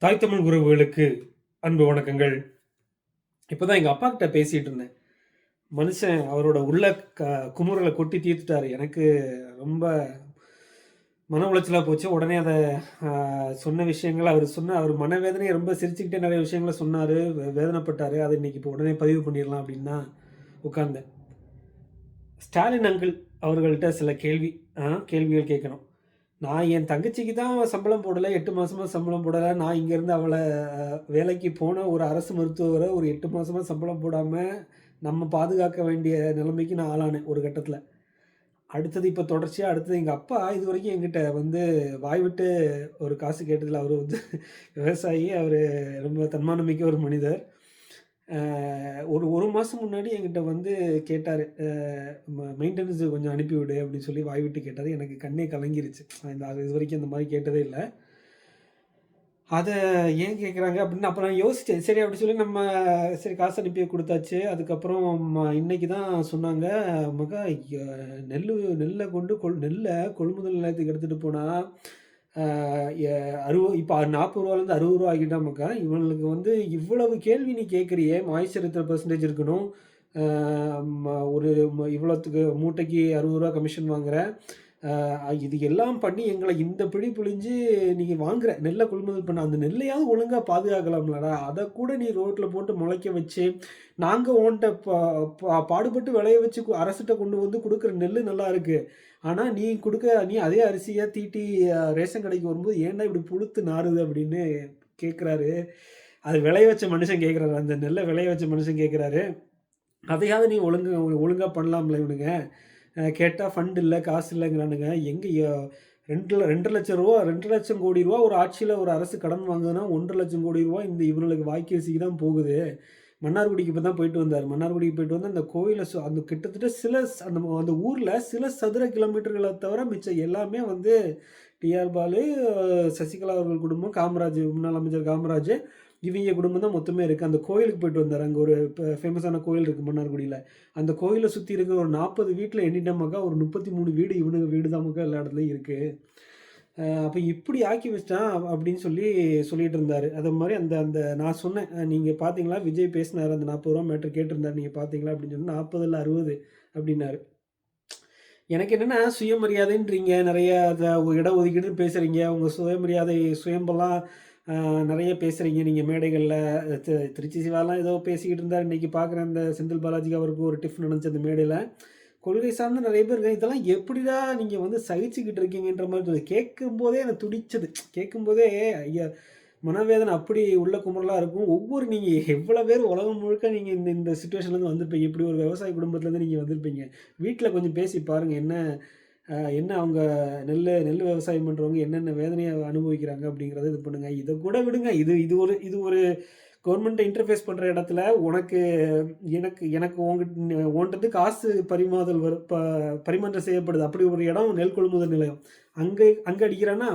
தாய் தமிழ் உறவுகளுக்கு அன்பு வணக்கங்கள். இப்போ தான் எங்கள் அப்பா கிட்ட பேசிகிட்டு இருந்தேன். மனுஷன் அவரோட உள்ள குமுறலை கொட்டி தீர்த்துட்டாரு. எனக்கு ரொம்ப மன உளைச்சலாக போச்சு. உடனே அதை சொன்ன விஷயங்கள் அவர் மனவேதனையை ரொம்ப சிரிச்சுக்கிட்டே நிறைய விஷயங்களை சொன்னார், வேதனைப்பட்டார். அதை இன்னைக்கு இப்போ உடனே பதிவு பண்ணிடலாம் அப்படின்னு தான் உட்கார்ந்தேன். ஸ்டாலின் அங்கிள் அவர்கள்ட்ட சில கேள்விகள் கேட்கணும். நான் என் தங்கச்சிக்கு தான் சம்பளம் போடலை, 8 மாதமாக சம்பளம் போடலை. நான் இங்கேருந்து அவளை வேலைக்கு போன ஒரு அரசு மருத்துவரை ஒரு 8 மாதமாக சம்பளம் போடாமல் நம்ம பாதுகாக்க வேண்டிய நிலைமைக்கு நான் ஆளானேன் ஒரு கட்டத்தில். அடுத்தது இப்போ தொடர்ச்சியாக அடுத்தது எங்கள் அப்பா இது வரைக்கும் என்கிட்ட வந்து வாய் விட்டு ஒரு காசு கேட்டதில்லை. அவர் வந்து விவசாயி, அவர் ரொம்ப தன்மானமிக்க ஒரு மனிதர். ஒரு மாதம் முன்னாடி என்கிட்ட வந்து கேட்டார், மெயின்டெனன்ஸு கொஞ்சம் அனுப்பிவிடு அப்படின்னு சொல்லி வாய் விட்டு கேட்டார். எனக்கு கண்ணே கலங்கிருச்சு. இது வரைக்கும் அந்த மாதிரி கேட்டதே இல்லை. அதை ஏன் கேட்குறாங்க அப்படின்னு அப்போ நான் யோசித்தேன். சரி அப்படி சொல்லி நம்ம சரி காசு அனுப்பி கொடுத்தாச்சு. அதுக்கப்புறம் இன்னைக்கு தான் சொன்னாங்க, மகா நெல்லை நெல்லை கொள்முதல் நிலையத்துக்கு எடுத்துகிட்டு போனால் இப்போ 40 ரூபாலேருந்து 60 ரூபா ஆகிட்டாமக்கா. இவங்களுக்கு வந்து இவ்வளவு கேள்வி நீ கேட்குறியே, மாய்ச்சர் எத்தனை பெர்சன்டேஜ் இருக்கணும், ஒரு இவ்வளோத்துக்கு மூட்டைக்கு 60 ரூபா கமிஷன் வாங்குற, இது எல்லாம் பண்ணி எங்களை இந்த பிடி பிழிஞ்சு நீங்கள் வாங்குற நெல்லை கொள்முதல் பண்ண, அந்த நெல்லையாவது ஒழுங்காக பாதுகாக்கலாம்லடா. அதை கூட நீ ரோட்டில் போட்டு முளைக்க வச்சு நாங்கள் ஓன்ட்ட பாடுபட்டு விளைய வச்சு அரசிட்ட கொண்டு வந்து கொடுக்குற நெல் நல்லா இருக்குது. ஆனால் நீ அதே அரிசியாக தீட்டி ரேஷன் கடைக்கு வரும்போது ஏன்டா இப்படி புழுத்து நாறுது அப்படின்னு கேட்குறாரு. அது விளைய வச்ச மனுஷன் கேட்குறாரு, அந்த நெல்லை விளைய வச்ச மனுஷன் கேட்குறாரு. அதையாவது நீ ஒழுங்காக பண்ணலாம்ல. இவனுங்க கேட்டால் ஃபண்ட் இல்லை, காசு இல்லைங்கிறானுங்க. எங்கே 2 லட்சம் கோடி ரூபா ஒரு ஆட்சியில் ஒரு அரசு கடன் வாங்குதுன்னா 1.5 லட்சம் கோடி ரூபா இந்த இவங்களுக்கு வாய்க்கரிசிக்கு தான் போகுது. மன்னார்குடிக்கு இப்போ தான் போயிட்டு வந்தார். மன்னார்குடிக்கு போயிட்டு வந்து அந்த கோயிலை அந்த கிட்டத்தட்ட அந்த ஊரில் சில சதுர கிலோமீட்டர்களை தவிர மிச்சம் எல்லாமே வந்து டிஆர் பாலு, சசிகலா அவர்கள் குடும்பம், காமராஜ், முன்னாள் அமைச்சர் காமராஜ், இவங்க குடும்பம் தான் மொத்தமே இருக்குது. அந்த கோயிலுக்கு போயிட்டு வந்தார். அங்கே ஒரு ஃபேமஸான கோயில் இருக்குது மன்னார்குடியில். அந்த கோயிலை சுற்றி இருக்கிற ஒரு 40 வீட்டில் எண்ணிட்டமாக்கா ஒரு 33 வீடு இவனுக்கு வீடு தான் மக்கா எல்லா இடத்துலையும் இருக்குது. அப்போ இப்படி ஆக்கி வச்சிட்டான் அப்படின்னு சொல்லிட்டு இருந்தார். அது மாதிரி அந்த நான் சொன்னேன், நீங்கள் பார்த்தீங்களா விஜய் பேசினார், அந்த 40 ரூபா மேட்ரு கேட்டிருந்தார், நீங்கள் பார்த்தீங்களா அப்படின்னு சொன்னால் 40 இல்லை 60 அப்படின்னாரு. எனக்கு என்னென்னா, சுயமரியாதைன்றீங்க, நிறைய அதை இடஒதுக்கீடுன்னு பேசுகிறீங்க, உங்கள் சுயமரியாதை சுயம்பெல்லாம் நிறைய பேசுகிறீங்க நீங்கள் மேடைகளில். திருச்சி சிவாலாம் ஏதோ பேசிக்கிட்டு இருந்தார். இன்றைக்கி பார்க்குறேன் அந்த செந்தில் பாலாஜிக்கு அவருக்கு ஒரு டிஃப் நடந்துச்சு அந்த மேடையில். கொள்கை சார்ந்து நிறைய பேர் இருக்காங்க. இதெல்லாம் எப்படிடா நீங்கள் வந்து சகிச்சுக்கிட்டு இருக்கீங்கன்ற மாதிரி கேட்கும்போதே எனக்கு துடிச்சது. கேட்கும்போதே ஐயா மனவேதனை அப்படி உள்ள குமரலாக இருக்கும். நீங்கள் எவ்வளோ பேர் உலகம் முழுக்க நீங்கள் இந்த சுச்சுவேஷன்லேருந்து வந்திருப்பீங்க. இப்படி ஒரு விவசாய குடும்பத்துலேருந்து நீங்கள் வந்திருப்பீங்க. வீட்டில் கொஞ்சம் பேசி பாருங்கள், என்ன அவங்க நெல் விவசாயம் பண்ணுறவங்க என்னென்ன வேதனையை அனுபவிக்கிறாங்க அப்படிங்கிறத இது பண்ணுங்கள். இதை கூட விடுங்க. இது ஒரு கவர்மெண்ட்டை இன்டர்ஃபேஸ் பண்ணுற இடத்துல எனக்கு உங்கள்கிட்ட காசு பரிமாற்றம் செய்யப்படுது. அப்படி ஒரு இடம் நெல் கொள்முதல் நிலையம். அங்கே அடிக்கிறான்னா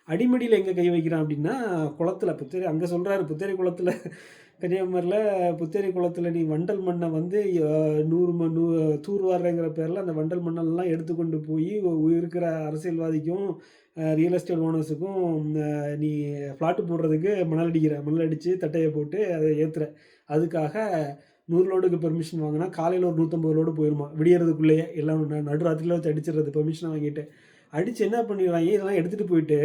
அடிமடியில் எங்கே கை வைக்கிறான் அப்படின்னா குளத்தில், புத்தேரி அங்கே சொல்கிறாரு, புத்தேரி குளத்தில், கன்னியாகுமரியில் புத்தேரி குளத்தில் நீ வண்டல் மண்ணை வந்து 100 தூர்வாடுறங்கிற பேரில் அந்த வண்டல் மண்ணெல்லாம் எடுத்துக்கொண்டு போய் இருக்கிற அரசியல்வாதிக்கும் ரியல் எஸ்டேட் ஓனர்ஸுக்கும் நீ ஃப்ளாட்டு போடுறதுக்கு மணல் அடித்து தட்டையை போட்டு அதை ஏற்றுற. அதுக்காக 100 லோடுக்கு பெர்மிஷன் வாங்கினா காலையில் ஒரு 150 லோடு போயிடுமா, விடியறதுக்குள்ளேயே எல்லாம் நடுராத்திரியில் வச்சு அடிச்சிடுறது. பெர்மிஷன் வாங்கிட்டு அடித்து என்ன பண்ணிடுவாங்க, இதெல்லாம் எடுத்துகிட்டு போயிட்டு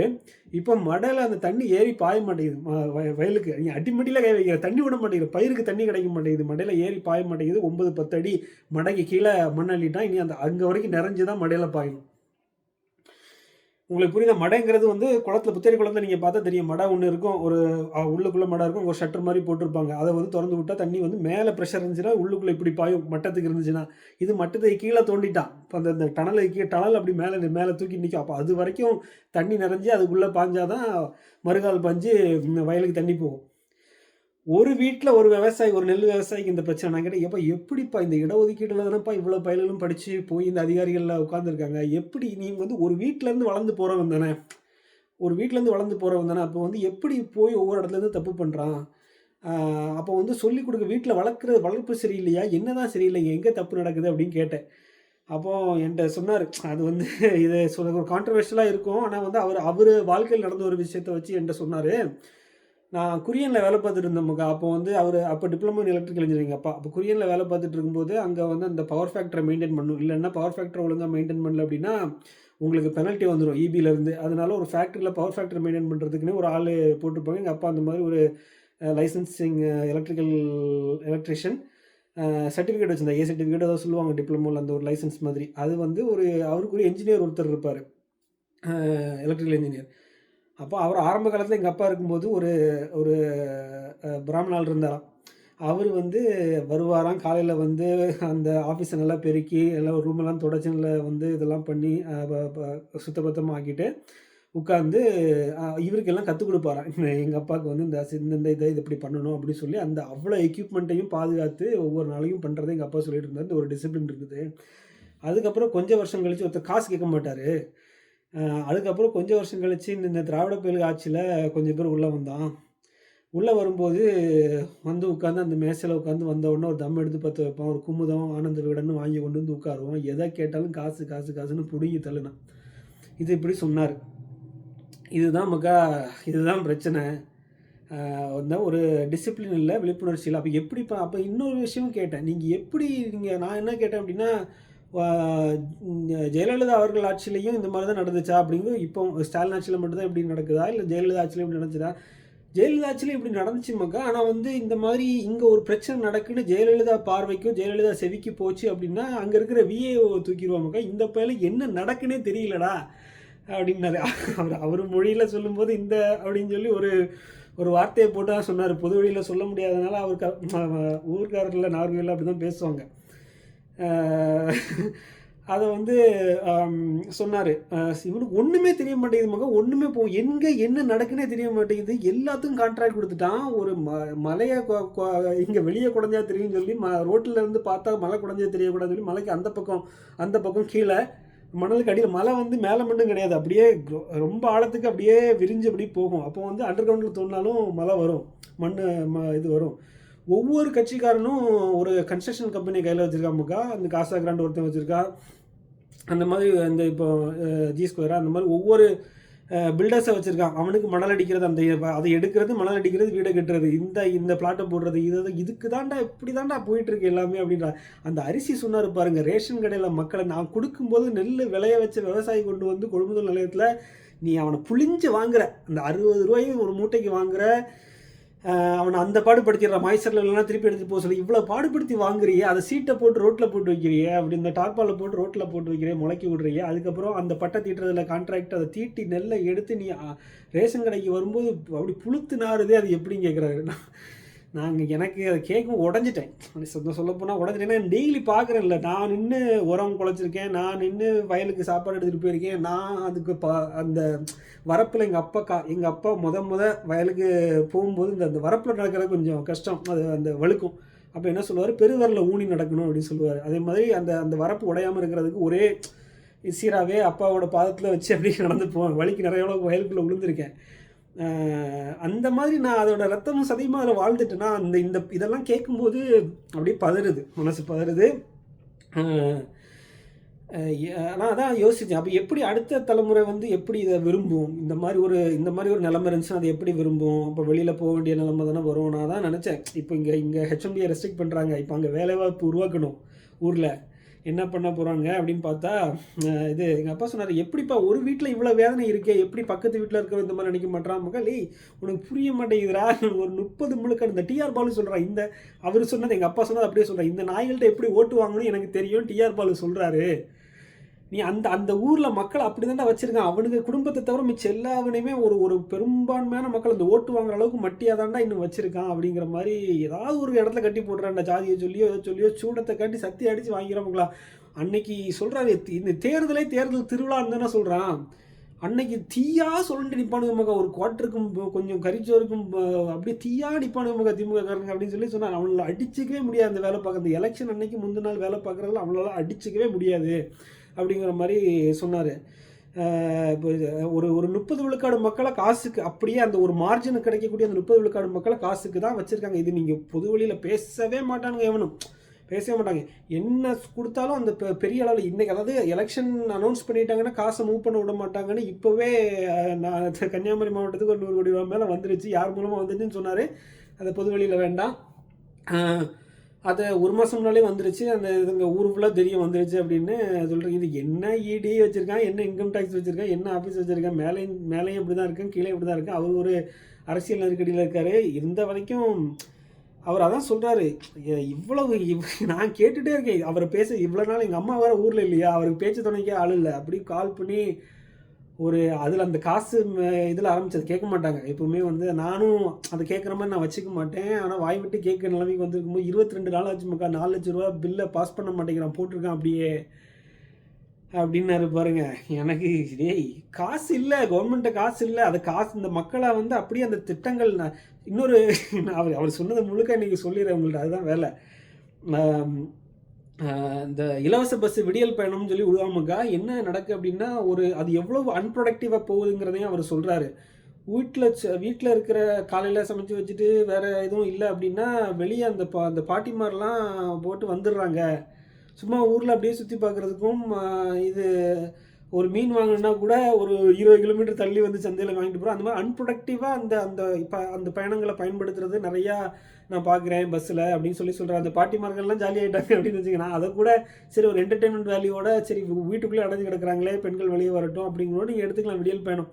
இப்போ மடையில் அந்த தண்ணி ஏறி பாய மாட்டேங்குது வயலுக்கு. நீ அடிமடியில் கை வைக்கிற, தண்ணி விட மாட்டேங்குது, பயிருக்கு தண்ணி கிடைக்க மாட்டேங்குது, மடையில் ஏறி பாய மாட்டேங்குது. 9-10 அடி மடைக்கு கீழே மண் அள்ளிட்டான். இனி அங்கே வரைக்கும் நிறைஞ்சு தான் மடையில் பாயணும். உங்களுக்கு புரியுதா? மடைங்கிறது வந்து குளத்தில், புத்தேரி குளத்தில் நீங்கள் பார்த்தா தெரியும், மடை ஒன்று இருக்கும், ஒரு உள்ளுக்குள்ளே மடை இருக்கும், ஒரு ஷட்டர் மாதிரி போட்டிருப்பாங்க. அதை வந்து திறந்து விட்டால் தண்ணி வந்து மேலே ப்ரெஷர் இருந்துச்சுன்னா உள்ளுக்குள்ளே இப்படி பாயும், மட்டத்துக்கு இருந்துச்சுன்னா. இது மட்டத்துக்கு கீழே தோண்டிட்டான். இப்போ அந்த டனல் அப்படி மேலே தூக்கி நிற்கும். அப்போ அது வரைக்கும் தண்ணி நிறைஞ்சி அதுக்குள்ளே பாஞ்சாதான் மறுகால் பாஞ்சு வயலுக்கு தண்ணி போகும். ஒரு வீட்டில் ஒரு விவசாயி, ஒரு நெல் விவசாயிக்கு இந்த பிரச்சனை. நான் கேட்டேன், எப்படிப்பா இந்த இடஒதுக்கீடுல தானேப்பா இவ்வளோ பயல்களும் படித்து போய் இந்த அதிகாரிகளில் உட்காந்துருக்காங்க, எப்படி நீங்கள் வந்து ஒரு வீட்டிலேருந்து வளர்ந்து போகிறவங்க தானே, அப்போ வந்து எப்படி போய் ஒவ்வொரு இடத்துலேருந்து தப்பு பண்ணுறான்? அப்போ வந்து சொல்லிக் கொடுக்க, வீட்டில் வளர்ப்பு சரியில்லையா, என்ன தான் சரியில்லைங்க, எங்கே தப்பு நடக்குது அப்படின்னு கேட்டேன். அப்போது என்கிட்ட சொன்னார், அது வந்து இது ஒரு கான்ட்ரவர்ஷியலாக இருக்கும், ஆனால் வந்து அவர் வாழ்க்கையில் நடந்த ஒரு விஷயத்தை வச்சு என்கிட்ட சொன்னார். நான் குரியனில் வேலை பார்த்துட்டு இருந்தேன்க்கா. அப்போ வந்து அப்போ டிப்ளமோ இன் எலக்ட்ரிக்கல் இன்ஜினியரிங் அப்பா. அப்போ குரியனில் வேலை பார்த்துட்டு இருக்கும்போது, அங்கே வந்து அந்த பவர் ஃபேக்டரை மெயின்டைன் பண்ணணும். இல்லைன்னா பவர் ஃபேக்டரை ஒழுங்காக மெயின்டைன் பண்ணல அப்படின்னா, உங்களுக்கு பெனல்ட்டி வந்துடும் இபிலேருந்து. அதனால ஒரு ஃபேக்ட்ரியில் பவர் ஃபேக்டரை மெயின்டைன் பண்ணுறதுக்குன்னு ஒரு ஆள் போட்டிருப்பாங்க. எங்கள் அப்பா அந்த மாதிரி ஒரு லைசன்சிங் எலக்ட்ரிக்கல் எலக்ட்ரிஷியன் சர்டிஃபிகேட் வச்சிருந்தா, ஏ சர்டிஃபிகேட் ஏதோ சொல்லுவாங்க டிப்ளமோவில், அந்த ஒரு லைசன்ஸ் மாதிரி. அது வந்து அவருக்கு ஒரு என்ஜினியர் ஒருத்தர் இருப்பார், எலக்ட்ரிக்கல் இன்ஜினியர். அப்போ அவர் ஆரம்ப காலத்தில் எங்கள் அப்பா இருக்கும்போது ஒரு ஒரு பிராமணால் இருந்தாராம். அவர் வந்து வருவாராம், காலையில் வந்து அந்த ஆஃபீஸை நல்லா பெருக்கி எல்லாம் ரூமெல்லாம் தொடச்சி நல்லா வந்து இதெல்லாம் பண்ணி சுத்தபத்தமாக ஆக்கிட்டு உட்காந்து இவருக்கெல்லாம் கற்றுக் கொடுப்பாராம். எங்கள் அப்பாவுக்கு வந்து இந்த இதை இது இப்படி பண்ணணும் அப்படின்னு சொல்லி அந்த அவ்வளோ எக்யூப்மெண்ட்டையும் பாதுகாத்து ஒவ்வொரு நாளையும் பண்ணுறதை எங்கள் அப்பா சொல்லிட்டு இருந்தார். இந்த ஒரு டிசிப்ளின் இருக்குது. அதுக்கப்புறம் கொஞ்சம் வருஷம் கழித்து ஒருத்தர் காசு கேட்க மாட்டார். அதுக்கப்புறம் கொஞ்சம் வருஷம் கழித்து இந்த திராவிட புயல் ஆட்சியில் கொஞ்சம் பேர் உள்ளே வந்தான். உள்ளே வரும்போது வந்து உட்காந்து அந்த மேசையில் உட்காந்து வந்த உடனே ஒரு தம் எடுத்து பற்ற வைப்பான், ஒரு குமுதம் ஆனந்த விகடன்னு வாங்கி கொண்டு வந்து உட்காருவான். எதை கேட்டாலும் காசு காசு காசுன்னு பிடுங்கி தள்ளுனான். இது இப்படி சொன்னார். இதுதான் பிரச்சனை. வந்து ஒரு டிசிப்ளின் இல்லை, விழிப்புணர்ச்சி இல்லை. அப்போ எப்படிப்பா? அப்போ இன்னொரு விஷயம் கேட்டேன். நான் என்ன கேட்டேன் அப்படின்னா, ஜெயலலிதா அவர்கள் ஆட்சியிலையும் இந்த மாதிரி தான் நடந்துச்சா அப்படிங்கும். இப்போ ஸ்டாலின் ஆட்சியில் மட்டும்தான் இப்படி நடக்குதா, இல்லை ஜெயலலிதா ஆட்சியில் இப்படி நடந்துச்சா? ஜெயலலிதா ஆட்சியில் இப்படி நடந்துச்சு மக்கா. ஆனால் வந்து இந்த மாதிரி இங்கே ஒரு பிரச்சனை நடக்குன்னு ஜெயலலிதா பார்வைக்கும் ஜெயலலிதா செவிக்கு போச்சு அப்படின்னா அங்கே இருக்கிற விஏஓ தூக்கிடுவா மக்கா. இந்த பயில என்ன நடக்குன்னே தெரியலடா அப்படின்னாரு. அவர் மொழியில் சொல்லும்போது இந்த அப்படின்னு சொல்லி ஒரு வார்த்தையை போட்டு தான் சொன்னார். பொது வழியில் சொல்ல முடியாதனால ஊர்க்காரர்களில் நார்வேலில் அப்படி தான் பேசுவாங்க. அதை வந்து சொன்னார். இவனுக்கு ஒன்றுமே தெரிய மாட்டேங்குது மகன், ஒன்றுமே எங்கே என்ன நடக்குன்னே தெரிய மாட்டேங்குது, எல்லாத்துக்கும் கான்ட்ராக்ட் கொடுத்துட்டான். ஒரு மலையை இங்கே வெளியே குடஞ்சா தெரியும்னு சொல்லி ரோட்டில் இருந்து பார்த்தா மலை குடஞ்சா தெரியக்கூடாதுன்னு சொல்லி மலைக்கு அந்த பக்கம் கீழே மணலுக்கு அடியில் மலை வந்து மேலே மட்டும் கிடையாது, அப்படியே ரொம்ப ஆழத்துக்கு அப்படியே விரிஞ்சு அப்படி போகும். அப்போ வந்து அண்டர் கிரவுண்டில் தோணினாலும் மழை வரும், இது வரும். ஒவ்வொரு கட்சிக்காரனும் ஒரு கன்ஸ்ட்ரக்ஷன் கம்பெனி கையில் வச்சுருக்காமக்கா. அந்த காசா கிராண்ட் ஒருத்தன் வச்சுருக்கா. அந்த மாதிரி இந்த இப்போ ஜி ஸ்கொயரா அந்த மாதிரி ஒவ்வொரு பில்டர்ஸை வச்சுருக்கான். அவனுக்கு மணல் அடிக்கிறது, அதை எடுக்கிறது, மணல் அடிக்கிறது, வீடை கட்டுறது, இந்த பிளாட்டை போடுறது, இதுக்கு தாண்டா இப்படி தாண்டா போயிட்டுருக்கு எல்லாமே அப்படின்றா. அந்த அரிசி சொன்னார் பாருங்கள், ரேஷன் கடையில் மக்களை நான் கொடுக்கும்போது நெல் விளைய வச்ச விவசாயி கொண்டு வந்து கொள்முதல் நிலையத்தில் நீ அவனை புளிஞ்சு வாங்குற, அந்த 60 ரூபாயும் ஒரு மூட்டைக்கு வாங்குற, அவனை அந்த பாடுபடுத்திடுற, மாய்ச்சரில் இல்லைனா திருப்பி எடுத்துகிட்டு போக சொல்லி இவ்வளோ பாடுபடுத்தி வாங்குறியே, அதை சீட்டை போட்டு ரோட்டில் போட்டு வைக்கிறியே, அப்படி இந்த டார்பாலில் போட்டு ரோட்டில் போட்டு வைக்கிறியே, முளைக்கி விடுறியே, அதுக்கப்புறம் அந்த பட்டை தீட்டுறதுல கான்ட்ராக்ட், அதை தீட்டி நெல்லை எடுத்து நீ ரேஷன் கடைக்கு வரும்போது அப்படி புளுத்து நாறுதே, அது எப்படின்னு கேட்குறாரு. எனக்கு அதை கேட்கும் உடஞ்சிட்டேன். சொல்லப்போனால் உடஞ்சிட்டேன்னா டெய்லி பார்க்குறேன்ல, நான் நின்று உரம் குழைச்சிருக்கேன், நான் நின்று வயலுக்கு சாப்பாடு எடுத்துகிட்டு போயிருக்கேன், நான் அதுக்கு அந்த வரப்பில் எங்கள் அப்பா முத வயலுக்கு போகும்போது அந்த வரப்பில் நடக்கிறது கொஞ்சம் கஷ்டம், அது அந்த வழுக்கும். அப்போ என்ன சொல்லுவார், பெருவரில் ஊனி நடக்கணும் அப்படின்னு சொல்லுவார். அதே மாதிரி அந்த வரப்பு உடையாமல் இருக்கிறதுக்கு ஒரே சீராகவே அப்பாவோட பாதத்தில் வச்சு அப்படி நடந்து போவேன். வலிக்கு நிறைய வயலுக்குள்ளே விழுந்திருக்கேன். அந்த மாதிரி நான் அதோட ரத்தமும் சதையுமா அதில் வாழ்ந்துட்டேன்னா இதெல்லாம் கேட்கும்போது அப்படியே பதறுது, மனசு பதறுது. நான் அதான் யோசித்தேன், அப்போ எப்படி அடுத்த தலைமுறை வந்து எப்படி இதை விரும்பும், இந்த மாதிரி ஒரு நிலைமை இருந்துச்சுன்னா அதை எப்படி விரும்பும். அப்போ வெளியில் போக வேண்டிய நிலைமை தானே வரும். நான் தான் நினச்சேன், இப்போ இங்கே ஹெச்எம்டியை ரெஸ்ட்ரிக்ட் பண்ணுறாங்க, இப்போ அங்கே வேலைவாய்ப்பு உருவாக்கணும், ஊரில் என்ன பண்ண போகிறாங்க அப்படின்னு பார்த்தா, இது எங்கள் அப்பா சொன்னார், எப்படிப்பா ஒரு வீட்டில் இவ்வளோ வேதனை இருக்கே, எப்படி பக்கத்து வீட்டில் இருக்கிற இந்த மாதிரி நினைக்க மாட்டான் மக்கள், உனக்கு புரிய மாட்டேங்குதுரா. ஒரு 30 முழுக்க இந்த டிஆர் பாலு சொல்கிறான், அவர் சொன்னது எங்கள் அப்பா சொன்னது அப்படியே சொல்கிறேன், இந்த நாய்கள்கிட்ட எப்படி ஓட்டு வாங்கணும்னு எனக்கு தெரியும், டிஆர் பாலு சொல்கிறாரு. நீ அந்த ஊரில் மக்கள் அப்படி தானே வச்சுருக்கான், அவனுக்கு குடும்பத்தை தவிர மிச்சம் எல்லாவனையுமே ஒரு பெரும்பான்மையான மக்கள் அந்த ஓட்டு வாங்குற அளவுக்கு மட்டியாக தாண்டா இன்னும் வச்சுருக்கான் அப்படிங்கிற மாதிரி ஏதாவது ஒரு இடத்துல கட்டி போடுறான்டா, ஜாதியை சொல்லியோ சூடத்தை காட்டி சத்தி அடித்து வாங்கிறவங்களா. அன்னைக்கு சொல்கிறாரு, இந்த தேர்தல் திருவிழான்னு தானே சொல்கிறான், அன்னைக்கு தீயா சொல்லிட்டு நிற்பானுங்க மகா, ஒரு குவார்ட்டருக்கும் கொஞ்சம் கறிச்சோருக்கும் அப்படியே தீயா நிற்பானுங்க மகா திமுக காரங்க அப்படின்னு சொல்லி சொன்னார். அவங்களால அடிச்சிக்கவே முடியாது அந்த வேலை பார்க்க, அந்த எலெக்ஷன் அன்னைக்கு முந்தின நாள் வேலை பார்க்குறதுல அவங்களால அடிச்சிக்கவே முடியாது அப்படிங்கிற மாதிரி சொன்னார். இப்போ ஒரு 30 விழுக்காடு மக்களை காசுக்கு அப்படியே அந்த ஒரு மார்ஜினுக்கு கிடைக்கக்கூடிய அந்த 30 விழுக்காடு மக்களை காசுக்கு தான் வச்சுருக்காங்க. இது நீங்கள் பொது வழியில் பேசவே மாட்டானுங்க, எவனும் பேசவே மாட்டாங்க. என்ன குடுத்தாலும் அந்த பெரிய அளவுல இன்னைக்கு அதாவது எலக்ஷன் அனௌன்ஸ் பண்ணிட்டாங்கன்னா, காச மூவ் பண்ண விட மாட்டாங்கன்னு இப்பவே நான் கன்னியாகுமரி மாவட்டத்துக்கு ஒரு ரூ. 100,00,00,000 மேல வந்துருச்சு. யார் மூலமா வந்துச்சுன்னு சொன்னாரு. அத பொது வெளியில வேண்டாம். அ அது 1 மாசம் முன்னாலே வந்துருச்சு. அந்த இதுங்க ஊர் ஃபுல்லா தெரியும் வந்துருச்சு அப்படின்னு சொல்றேன். இது என்ன இடி வச்சிருக்கான், என்ன இன்கம் டாக்ஸ் வச்சிருக்கான், என்ன ஆஃபீஸ் வச்சிருக்கான், மேலேயும் இப்படி தான் இருக்கேன், கீழேயும் இப்படி தான் இருக்கேன். அவர் ஒரு அரசியல் நெருக்கடியில இருக்காரு. இருந்த வரைக்கும் அவர் அதான் சொல்றாரு. இவ்வளவு நான் கேட்டுட்டே இருக்கேன். அவர பேச இவ்வளோ நாள் எங்க அம்மா வேற ஊர்ல இல்லையா, அவருக்கு பேச்சு துணைக்கே ஆள் இல்ல. அப்படி கால் பண்ணி ஒரு அதில அந்த காசு இதில ஆரம்பிச்சது கேட்க மாட்டாங்க. எப்பவுமே வந்து நானும் அத கேட்குற மாரி நான் வச்சுக்க மாட்டேன். ஆனா வாய் விட்டு கேட்குற நிலைமைக்கு வந்திருக்கும்போது 22 நாள் ஆச்சு மக்கா ரூ. 4,00,000 பில்ல பாஸ் பண்ண மாட்டேங்கிறான். போட்டிருக்கான் அப்படியே. அப்படின்னாரு பாருங்க. எனக்கு டேய் காசு இல்ல. கவர்மெண்ட்ட காசு இல்ல. அது காசு இந்த மக்கள வந்து அப்படியே அந்த திட்டங்கள் இன்னொரு அவர் சொன்னத முழுக்க இன்னைக்கு சொல்லிடுறேன் உங்கள்ட்ட. அதுதான் வேல. அம் இந்த இலவச பஸ் விடியல் பயணம்னு சொல்லி விடுவாமக்கா, என்ன நடக்கு அப்படின்னா, அது எவ்வளவு அன்ப்ரொடக்டிவா போகுதுங்கிறதையும் அவர் சொல்றாரு. வீட்ல இருக்கிற காலையில சமைச்சு வச்சுட்டு வேற எதுவும் இல்ல அப்படின்னா, வெளிய அந்த பாட்டிமார்லாம் போட்டு வந்துடுறாங்க. சும்மா ஊர்ல அப்படியே சுத்தி பார்க்குறதுக்கும், இது ஒரு மீன் வாங்கணும்னா கூட ஒரு 20 கிலோமீட்டர் தள்ளி வந்து சந்தையில வாங்கிட்டு போறோம். அந்த மாரி அன்ப்ரொடக்டிவா அந்த அந்த அந்த பயணங்கள பயன்படுத்துறது நெறையா நான் பார்க்குறேன் பஸ்ஸில அப்படின்னு சொல்றாரு. அந்த பாட்டிமார்கள்லாம் ஜாலி ஆயிட்டாங்க அப்படின்னு வச்சுக்கங்க. அத கூட சரி ஒரு என்டர்டெயின்மென்ட் வேல்யூவோட சரி வீட்டுக்குள்ளேயே அடைஞ்சு கிடக்குறாங்களே, பெண்கள் வெளிய வரட்டும் அப்படிங்கிறத நீங்க எடுத்துக்கலாம் விடியல் பயணம்.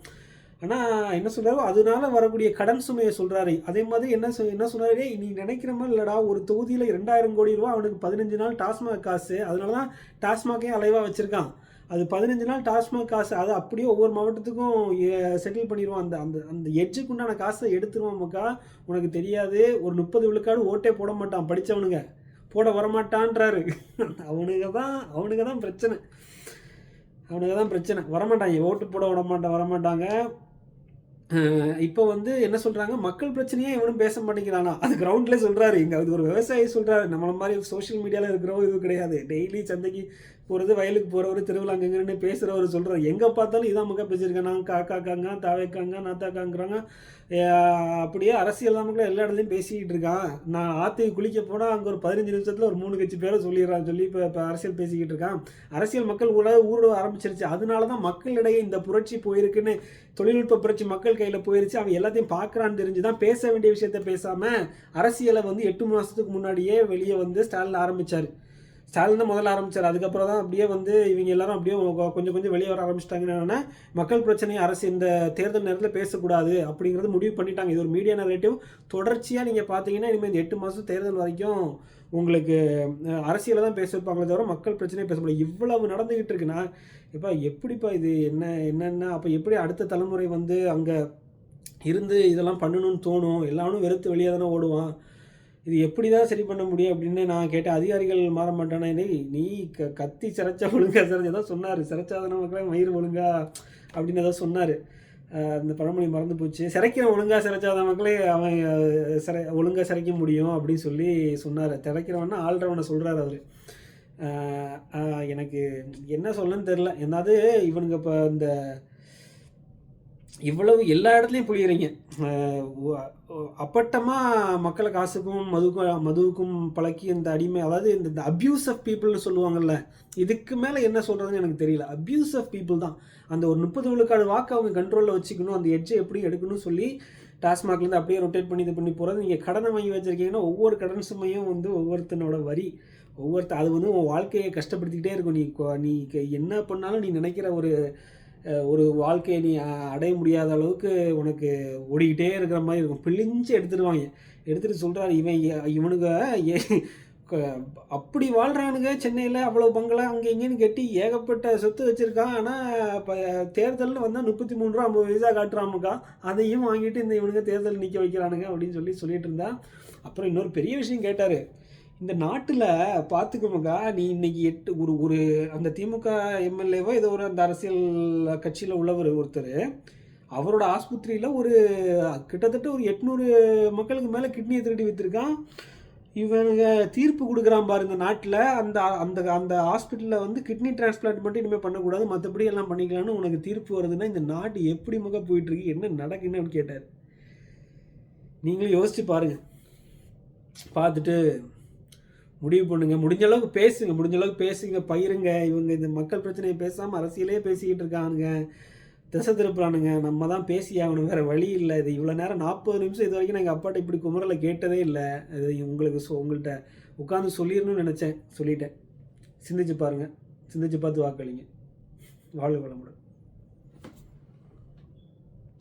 ஆனா என்ன சொல்றாரு, அதனால வரக்கூடிய கடன் சுமைய சொல்றாரு. அதே மாதிரி என்ன சொன்னாரு, "டேய் நீ நினைக்கிற மாரி இல்லடா, ஒரு தொகுதியில ரூ. 2,000,00,00,000 அவனுக்கு 15 நாள் டாஸ்மாக் காசு. அதனால தான் டாஸ்மாக்கையும் அலைவா வச்சிருக்கான். அது 15 நாள் டாஸ்மாக் காசு. அத அப்படியே ஒவ்வொரு மாவட்டத்துக்கும் செட்டில் பண்ணிருவான். அந்த அந்த அந்த எட்ஜுக்கு உண்டான காச எடுத்துருவான் மக்கா. உனக்கு தெரியாது. ஒரு 30 விழுக்காடு ஓட்டே போட மாட்டான் படிச்சவனுங்க. போட வரமாட்டான்றாரு. அவனுங்க தான் பிரச்சனை. வரமாட்டாங்க. ஓட்டு போட வரமாட்டாங்க. இப்போ வந்து என்ன சொல்றாங்க, மக்கள் பிரச்சனையே எவனும் பேச மாட்டேங்கிறானா. அது கிரவுண்ட்ல சொல்றாரு. இங்க அது ஒரு விவசாயி சொல்றாரு. நம்மள மாரி சோசியல் மீடியால இருக்கிறவங்க இது கிடையாது. டெய்லி சந்தைக்கு போறது, வயலுக்கு போறவரு, தெருவுல அங்க இங்கன்னு பேசுறவரு சொல்றாரு. எங்க பார்த்தாலும் இதான் மக்கா பேசியிருக்காங்க. காக்காக்காங்க, தாவேக்காங்க, நாத்தாக்காங்கிறாங்க. அப்படியே அரசியல் தான் மக்களா எல்லா இடத்துலயும் பேசிக்கிட்டு இருக்கான். நான் ஆத்துக்கு குளிக்க போனா அங்க ஒரு 15 நிமிஷத்துல ஒரு 3 கட்சி பேரை சொல்லிடுறான்னு சொல்லி இப்ப அரசியல் பேசிக்கிட்டு இருக்கான். அரசியல் மக்கள் ஊட ஆரம்பிச்சிருச்சு. அதனால தான் மக்களிடையே இந்த புரட்சி போயிருக்குன்னு தொழில்நுட்ப புரட்சி மக்கள் கையில் போயிருச்சு. அவன் எல்லாத்தையும் பார்க்குறான்னு தெரிஞ்சு தான் பேச வேண்டிய விஷயத்த பேசாமல் அரசியலை வந்து 8 மாதத்துக்கு முன்னாடியே வெளியே வந்து ஸ்டாலின் ஆரம்பித்தார். ஸ்டாலின் தான் முதல்ல ஆரம்பித்தார். அதுக்கப்புறம் தான் அப்படியே வந்து இவங்க எல்லாரும் அப்படியே கொஞ்சம் கொஞ்சம் வெளியே வர ஆரம்பிச்சிட்டாங்கன்னா மக்கள் பிரச்சனையை அரசு இந்த தேர்தல் நேரத்தில் பேசக்கூடாது அப்படிங்கிறது முடிவு பண்ணிட்டாங்க. இது ஒரு மீடியா நரேட்டிவ். தொடர்ச்சியாக நீங்கள் பார்த்தீங்கன்னா இனிமேல் இந்த 8 மாதம் தேர்தல் வரைக்கும் உங்களுக்கு அரசியலை தான் பேச வைப்பாங்களே தவிர மக்கள் பிரச்சனையை பேச முடியாது. இவ்வளவு நடந்துக்கிட்டு இருக்குன்னா இப்போ எப்படிப்பா இது என்னென்ன அப்போ எப்படி அடுத்த தலைமுறை வந்து அங்கே இருந்து இதெல்லாம் பண்ணணும்னு தோணும். எல்லாரும் வெறுத்து வெளியே தானே ஓடுவான். இது எப்படி தான் சரி பண்ண முடியும் அப்படின்னு நான் கேட்டேன். அதிகாரிகள் மாற மாட்டானே, நீ கத்தி சிரைச்சா ஒழுங்கா சிரைச்சா தான் சொன்னார். சிரைச்சாதான மக்களே மயிர் ஒழுங்கா அப்படின்னு ஏதோ சொன்னார். அந்த பழமொழி மறந்து போச்சு. சிரைக்கிறவன் ஒழுங்காக சிரைச்சாத மக்களே அவன் ஒழுங்காக சிரைக்க முடியும் அப்படின்னு சொல்லி சொன்னார். திரைக்கிறவன்னா ஆள்றவனை சொல்கிறார் அவர். எனக்கு என்ன சொல்லணும்னு தெரில. என்னது இவனுங்க இப்போ இந்த இவ்வளவு எல்லா இடத்துலையும் புரியுறீங்க. அப்பட்டமாக மக்களை காசுக்கும் மதுவுக்கும் பழக்கி இந்த அடிமை, அதாவது இந்த அப்யூஸ் ஆஃப் பீப்புள்னு சொல்லுவாங்கல்ல, இதுக்கு மேலே என்ன சொல்கிறதுன்னு எனக்கு தெரியல. அப்யூஸ் ஆஃப் பீப்புள் தான். அந்த ஒரு 30 விழுக்காடு வாக்கு அவங்க கண்ட்ரோலில் வச்சுக்கணும், அந்த எட்ஜை எப்படி எடுக்கணும்னு சொல்லி டாஸ்மாக்லேருந்து அப்படியே ரொட்டேட் பண்ணி இது பண்ணி போகிறது. நீங்கள் கடனை வாங்கி வச்சுருக்கீங்கன்னா ஒவ்வொரு கடன் சுமையும் வந்து ஒவ்வொருத்தனோட வரி, அது வந்து உன் வாழ்க்கையை கஷ்டப்படுத்திக்கிட்டே இருக்கும். நீ என்ன பண்ணாலும் நீ நினைக்கிற ஒரு வாழ்க்கையை நீ அடைய முடியாத அளவுக்கு உனக்கு ஓடிக்கிட்டே இருக்கிற மாதிரி இருக்கும். பிழிஞ்சு எடுத்துகிட்டு சொல்கிறாரு இவனுங்க அப்படி வாழ்கிறானுங்க. சென்னையில் அவ்வளோ பங்களா அங்கே இங்கேன்னு கட்டி ஏகப்பட்ட சொத்து வச்சுருக்கான். ஆனால் இப்போ தேர்தல்னு வந்தால் 33 ரூபா 50 பைசா காட்டுறாமுக்கா. அதையும் வாங்கிட்டு இந்த இவனுங்க தேர்தல் நிற்க வைக்கிறானுங்க அப்படின்னு சொல்லிட்டு இருந்தா. அப்புறம் இன்னொரு பெரிய விஷயம் கேட்டார். இந்த நாட்டில் பார்த்துக்கோங்கக்கா, நீ இன்னைக்கு ஒரு அந்த திமுக எம்எல்ஏவோ ஏதோ அந்த அரசியல் கட்சியில் உள்ளவர் ஒருத்தர், அவரோட ஆஸ்பத்திரியில் கிட்டத்தட்ட ஒரு 800 மக்களுக்கு மேலே கிட்னியை திருடி விற்றுருக்கான். இவனுங்க தீர்ப்பு கொடுக்குறான் பாருங்க நாட்டில். அந்த அந்த அந்த ஹாஸ்பிட்டலில் வந்து கிட்னி டிரான்ஸ்பிளான்ட் மட்டும் இனிமேல் பண்ணக்கூடாது, மற்றபடி எல்லாம் பண்ணிக்கலான்னு உனக்கு தீர்ப்பு வருதுன்னா இந்த நாடு எப்படி போயிட்டுருக்கு, என்ன நடக்குன்னு கேட்டார். நீங்களும் யோசிச்சு பாருங்கள். பார்த்துட்டு முடிவு பண்ணுங்க. முடிஞ்ச அளவுக்கு பேசுங்க. முடிஞ்ச அளவுக்கு பேசுங்க, பகிருங்க. இவங்க இந்த மக்கள் பிரச்சனைய பேசாம அரசியலே பேசிக்கிட்டு இருக்கானுங்க. திசை திருப்புறானுங்க. நம்ம தான் பேசியே ஆகணும். வேற வழி இல்ல. இது இவ்வளோ நேரம் 40 நிமிஷம் இதுவரைக்கும் நான் எங்க அப்பாட்ட இப்படி குமுறல கேட்டதே இல்ல. அது உங்களுக்கு உங்கள்ட்ட உட்காந்து சொல்லிரணும்னு நெனச்சேன். சொல்லிட்டேன். சிந்திச்சு பாருங்க. சிந்திச்சு பார்த்து வாக்களிங்க. வாழ்க வளமுடன்.